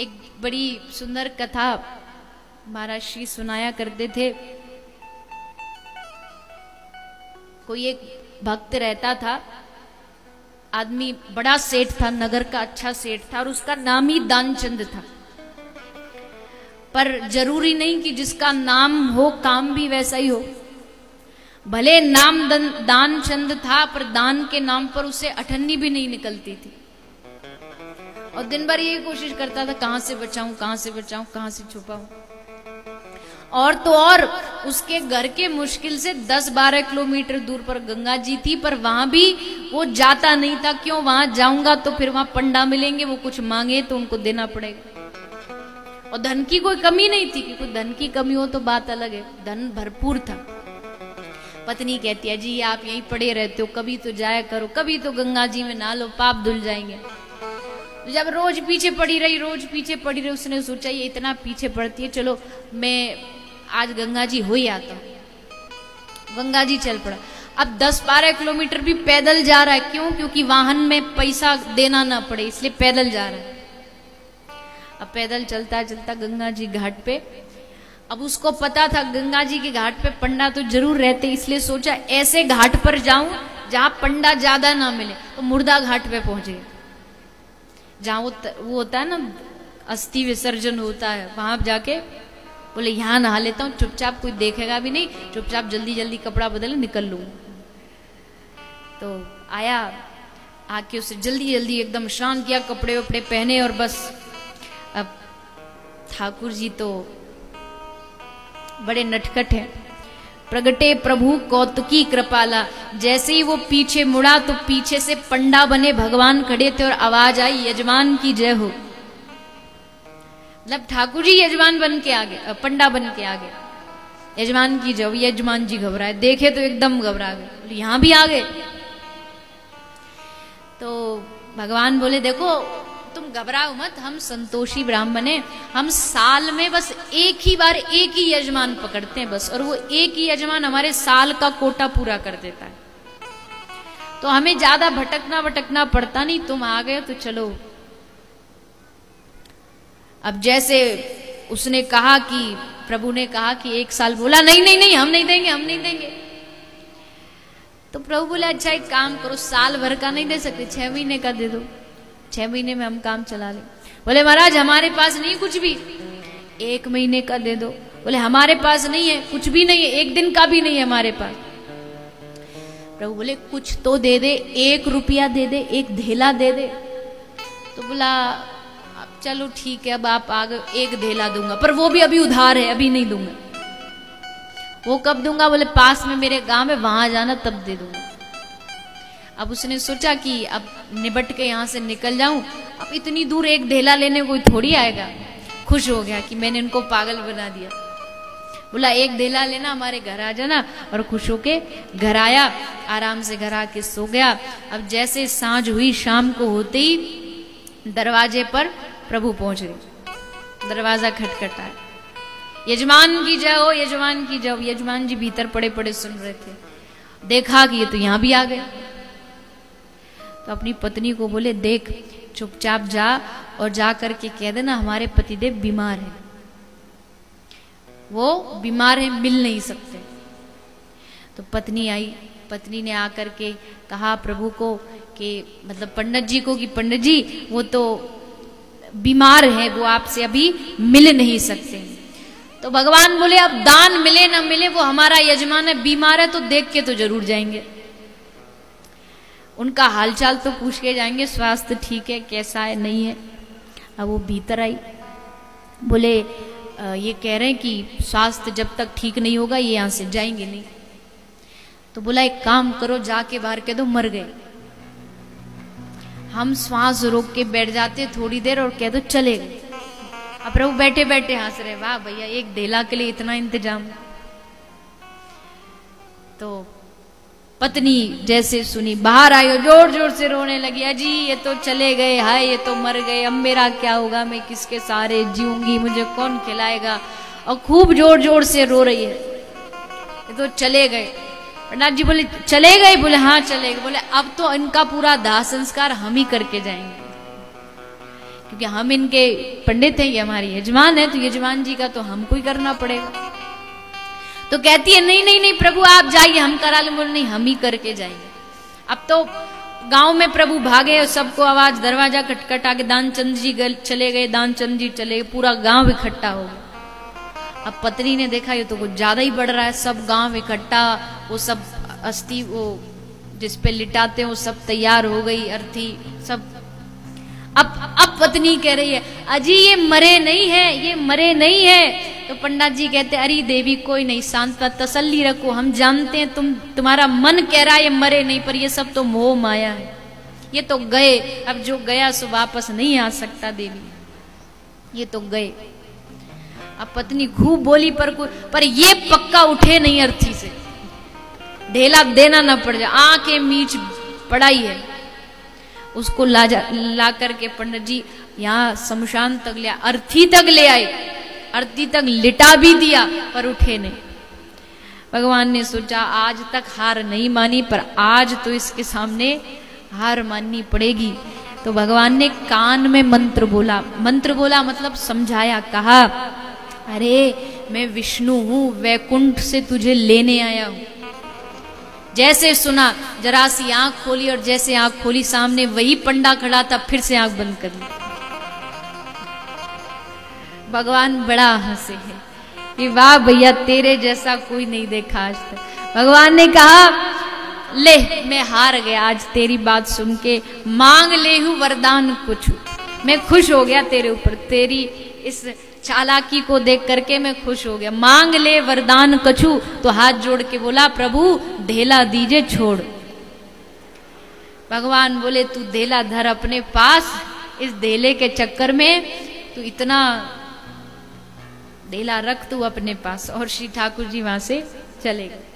एक बड़ी सुंदर कथा महाराज श्री सुनाया करते थे। कोई एक भक्त रहता था, आदमी बड़ा सेठ था, नगर का अच्छा सेठ था, और उसका नाम ही दानचंद था। पर जरूरी नहीं कि जिसका नाम हो काम भी वैसा ही हो। भले नाम दानचंद था, पर दान के नाम पर उसे अठन्नी भी नहीं निकलती थी, और दिन भर यही कोशिश करता था कहां से बचाऊं, कहां से बचाऊं, कहां से छुपाऊं। और तो और उसके घर के मुश्किल से 10-12 किलोमीटर दूर पर गंगा जी थी, पर वहां भी वो जाता नहीं था। क्यों? वहां जाऊंगा तो फिर वहां पंडा मिलेंगे, वो कुछ मांगे तो उनको देना पड़ेगा। और धन की कोई कमी नहीं थी, क्योंकि धन की कमी हो तो बात अलग है, धन भरपूर था। पत्नी कहती है, जी आप यहीं पड़े रहते हो, कभी तो जाया करो, कभी तो गंगा जी में नहा लो, पाप धुल जाएंगे। जब रोज पीछे पड़ी रही, उसने सोचा ये इतना पीछे पड़ती है, चलो मैं आज गंगा जी हो ही आता हूं। गंगा जी चल पड़ा। अब 10-12 किलोमीटर भी पैदल जा रहा है। क्यों? क्योंकि वाहन में पैसा देना ना पड़े, इसलिए पैदल जा रहा है। अब पैदल चलता चलता गंगा जी घाट पे, अब उसको पता था गंगा जी के घाट पे पंडा तो जरूर रहते, इसलिए सोचा ऐसे घाट पर जाऊं जहां पंडा ज्यादा ना मिले। तो मुर्दा घाट पे पहुंचे, जहां वो होता है ना, अस्थि विसर्जन होता है, वहां जाके बोले यहां नहा लेता हूँ, चुपचाप, कोई देखेगा भी नहीं, चुपचाप जल्दी जल्दी कपड़ा बदल निकल लूं। तो आया, आके उसे जल्दी जल्दी एकदम स्नान किया, कपड़े वपड़े पहने, और बस अब ठाकुर जी तो बड़े नटखट हैं। प्रगटे प्रभु कौतुकी कृपाला, जैसे ही वो पीछे मुड़ा तो पीछे से पंडा बने भगवान खड़े थे, और आवाज आई यजमान की जय हो। मतलब ठाकुर जी यजमान बन के आ गए, पंडा बन के आ गए, यजमान की जय हो। यजमान जी घबराए, देखे तो एकदम घबरा गए, यहां भी आ गए। तो भगवान बोले देखो तुम घबराओ मत, हम संतोषी ब्राह्मण हैं, हम साल में बस एक ही बार एक ही यजमान पकड़ते हैं बस, और वो एक ही यजमान हमारे साल का कोटा पूरा कर देता है, तो हमें ज्यादा भटकना पड़ता नहीं। तुम आ गए तो चलो। अब जैसे उसने कहा कि प्रभु ने कहा कि 1 साल, बोला नहीं नहीं नहीं हम नहीं देंगे, हम नहीं देंगे। तो प्रभु बोले अच्छा एक काम करो, साल भर का नहीं दे सकते, 6 महीने का दे दो, 6 महीने में हम काम चला लें। बोले महाराज हमारे पास नहीं कुछ भी, 1 महीने का दे दो। बोले हमारे पास नहीं है, कुछ भी नहीं है, 1 दिन का भी नहीं है हमारे पास। प्रभु बोले कुछ तो दे दे, 1 रुपया दे दे, 1 धेला दे दे। तो बोला चलो ठीक है, अब आप आ गए, 1 धेला दूंगा, पर वो भी अभी उधार है, अभी नहीं दूंगा। वो कब दूंगा? बोले पास में मेरे गांव में, वहां जाना तब दे दूंगा। अब उसने सोचा कि अब निबट के यहां से निकल जाऊं, अब इतनी दूर 1 धेला लेने कोई थोड़ी आएगा। खुश हो गया कि मैंने इनको पागल बना दिया। बोला 1 धेला लेना, हमारे घर आ जाना, और खुश होके घर आया, आराम से घर आके सो गया। अब जैसे सांझ हुई, शाम को होते ही दरवाजे पर प्रभु पहुंच गए। दरवाजा खटखटाया, यजमान की जय हो, यजमान की जय हो। यजमान जी भीतर पड़े पड़े सुन रहे थे, देखा कि ये तो यहां भी आ गए। तो अपनी पत्नी को बोले देख चुपचाप जा और जा करके कह देना हमारे पतिदेव बीमार हैं, वो बीमार हैं, मिल नहीं सकते। तो पत्नी आई, पत्नी ने आकर के कहा प्रभु को कि मतलब पंडित जी को कि पंडित जी वो तो बीमार हैं, वो आपसे अभी मिल नहीं सकते। तो भगवान बोले अब दान मिले ना मिले, वो हमारा यजमान है, बीमार है तो देख के तो जरूर जाएंगे, उनका हालचाल तो पूछ के जाएंगे, स्वास्थ्य ठीक है, कैसा है, नहीं है। अब वो भीतर आई, बोले ये कह रहे हैं कि स्वास्थ्य जब तक ठीक नहीं होगा ये यहां से जाएंगे नहीं। तो बोला एक काम करो, जाके बाहर कह दो मर गए, हम श्वास रोक के बैठ जाते थोड़ी देर और कह दो चले गए। अब प्रभु बैठे बैठे हंस रहे, वाह भैया 1 धेला के लिए इतना इंतजाम। तो पत्नी जैसे सुनी बाहर आई, जोर जोर से रोने लगी, अजी ये तो चले गए, हाय ये तो मर गए, अब मेरा क्या होगा, मैं किसके सहारे जीऊंगी, मुझे कौन खिलाएगा। और खूब जोर जोर से रो रही है, ये तो चले गए। पंडित जी बोले चले गए? बोले हाँ चले गए। बोले अब तो इनका पूरा दाह संस्कार हम ही करके जाएंगे, क्योंकि हम इनके पंडित हैं, ये हमारे यजमान है, तो यजमान जी का तो हमको ही करना पड़ेगा। तो कहती है नहीं नहीं नहीं प्रभु आप जाइए, हम करा लेंगे। बोले नहीं, हम ही करके जाएंगे। अब तो गांव में प्रभु भागे और सबको आवाज, दरवाजा खटखटा के दानचंद जी चले गए, दानचंद जी चले गए, पूरा गांव इकट्ठा हो गया। अब पत्नी ने देखा ये तो कुछ ज्यादा ही बढ़ रहा है, सब गांव इकट्ठा, वो सब अस्थि वो जिसपे लिटाते हैं वो सब तैयार हो गई, अर्थी सब। अब पत्नी कह रही है अजी ये मरे नहीं है, ये मरे नहीं है। तो पंडित जी कहते अरे देवी कोई नहीं, शांत तसल्ली रखो, हम जानते हैं तुम्हारा मन कह रहा है ये मरे नहीं, पर ये सब तो मोह माया है, ये तो गए, अब जो गया सो वापस नहीं आ सकता देवी, ये तो गए। अब पत्नी खूब बोली पर ये पक्का उठे नहीं अर्थी से, ढेला देना ना पड़ जाए, आंखें मीच पड़ाई है। उसको ला करके पंडित जी यहाँ शमशान तक ले, अर्थी तक ले आए, अर्थी तक लिटा भी दिया पर उठे नहीं। भगवान ने सोचा आज तक हार नहीं मानी, पर आज तो इसके सामने हार माननी पड़ेगी। तो भगवान ने कान में मंत्र बोला, मंत्र बोला मतलब समझाया, कहा अरे मैं विष्णु हूं, वैकुंठ से तुझे लेने आया हूं। जैसे सुना जरा सी आंख खोली, और जैसे आंख खोली सामने वही पंडा खड़ा था, फिर से आंख बंद कर ली। भगवान बड़ा हंसे है कि वाह भैया तेरे जैसा कोई नहीं देखा आज तक। भगवान ने कहा ले मैं हार गया आज तेरी बात सुन के, मांग ले हूं वरदान कुछ, मैं खुश हो गया तेरे ऊपर, तेरी इस चालाकी को देख करके मैं खुश हो गया, मांग ले वरदान कछु। तो हाथ जोड़ के बोला प्रभु ढेला दीजिए छोड़। भगवान बोले तू ढेला धर अपने पास, इस ढेले के चक्कर में तू इतना ढेला रख तू अपने पास। और श्री ठाकुर जी वहां से चले गए।